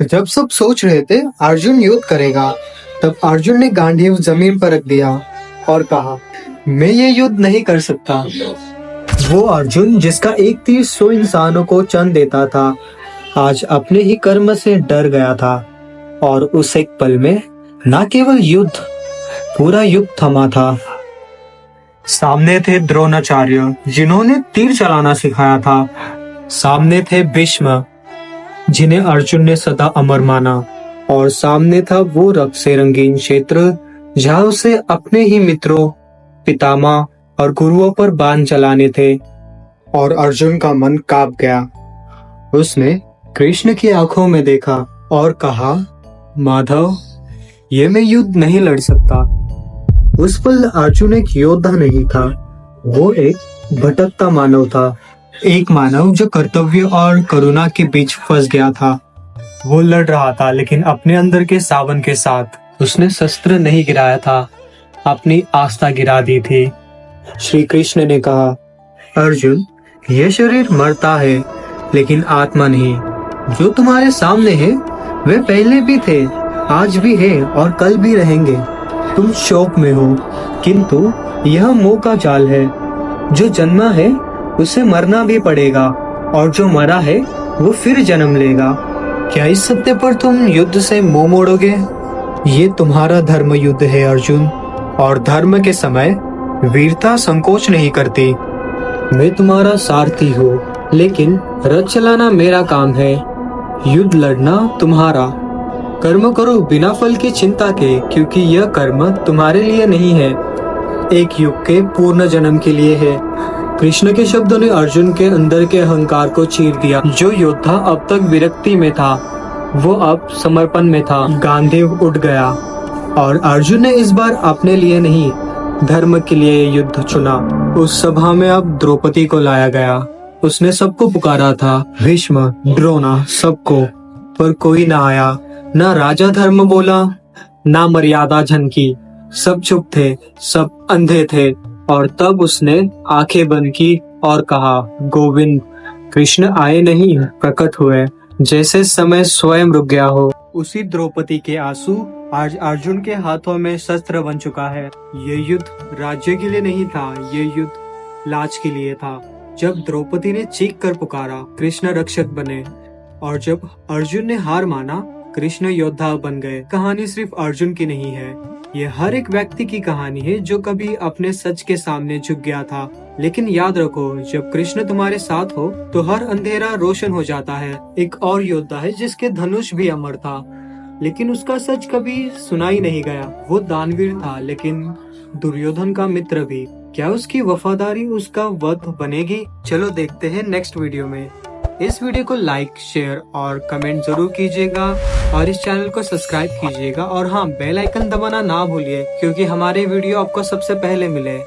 जब सब सोच रहे थे अर्जुन युद्ध करेगा, तब अर्जुन ने गांडीव जमीन पर रख दिया और कहा, मैं ये युद्ध नहीं कर सकता। वो अर्जुन जिसका एक तीर 100 इंसानों को चंद देता था, आज अपने ही कर्म से डर गया था और उस एक पल में न केवल युद्ध, पूरा युग थमा था। सामने थे द्रोणाचार्य जिन्होंने तीर चलाना सिखाया था। सामने थे भीष्म जिन्हें अर्जुन ने सदा अमर माना, और सामने था वो रक्त से रंगीन क्षेत्र जहाँ उसे अपने ही मित्रों, पितामह और गुरुओं पर बाण चलाने थे। और अर्जुन का मन कांप गया। उसने कृष्ण की आंखों में देखा और कहा, माधव, ये मैं युद्ध नहीं लड़ सकता। उस पल अर्जुन एक योद्धा नहीं था, वो एक भटकता मानव था। एक मानव जो कर्तव्य और करुणा के बीच फंस गया था। वो लड़ रहा था, लेकिन अपने अंदर के सावन के साथ उसने शस्त्र नहीं गिराया था, अपनी आस्था गिरा दी थी। श्री कृष्ण ने कहा, अर्जुन, यह शरीर मरता है लेकिन आत्मा नहीं। जो तुम्हारे सामने है वे पहले भी थे, आज भी है और कल भी रहेंगे। तुम शोक में हो, किंतु यह मोह का जाल है। जो जन्मा है उसे मरना भी पड़ेगा, और जो मरा है वो फिर जन्म लेगा। क्या इस सत्य पर तुम युद्ध से मुंह मोड़ोगे? ये तुम्हारा धर्म युद्ध है अर्जुन, और धर्म के समय वीरता संकोच नहीं करती। मैं तुम्हारा सारथी हूँ, लेकिन रथ चलाना मेरा काम है, युद्ध लड़ना तुम्हारा। कर्म करो बिना फल की चिंता के, क्योंकि यह कर्म तुम्हारे लिए नहीं है, एक युग के पूर्ण जन्म के लिए है। कृष्ण के शब्दों ने अर्जुन के अंदर के अहंकार को चीर दिया। जो योद्धा अब तक विरक्ति में था, वो अब समर्पण में था। गांडीव उठ गया और अर्जुन ने इस बार अपने लिए नहीं, धर्म के लिए युद्ध चुना। उस सभा में अब द्रौपदी को लाया गया। उसने सबको पुकारा था, भीष्म, द्रोणा, सबको, पर कोई ना आया। ना राजा धर्म बोला, ना मर्यादा झनकी। सब चुप थे, सब अंधे थे। और तब उसने आंखें बंद की और कहा, गोविंद। कृष्ण आए नहीं, प्रकट हुए, जैसे समय स्वयं रुक गया हो। उसी द्रौपदी के आंसू आज अर्जुन के हाथों में शस्त्र बन चुका है। ये युद्ध राज्य के लिए नहीं था, ये युद्ध लाज के लिए था। जब द्रौपदी ने चीख कर पुकारा, कृष्ण रक्षक बने, और जब अर्जुन ने हार माना, कृष्ण योद्धा बन गए। कहानी सिर्फ अर्जुन की नहीं है, ये हर एक व्यक्ति की कहानी है जो कभी अपने सच के सामने झुक गया था। लेकिन याद रखो, जब कृष्ण तुम्हारे साथ हो तो हर अंधेरा रोशन हो जाता है। एक और योद्धा है जिसके धनुष भी अमर था, लेकिन उसका सच कभी सुनाई नहीं गया। वो दानवीर था, लेकिन दुर्योधन का मित्र भी। क्या उसकी वफादारी उसका वध बनेगी? चलो देखते हैं नेक्स्ट वीडियो में। इस वीडियो को लाइक, शेयर और कमेंट जरूर कीजिएगा, और इस चैनल को सब्सक्राइब कीजिएगा। और हाँ, बेल आइकन दबाना ना भूलिए, क्योंकि हमारे वीडियो आपको सबसे पहले मिले।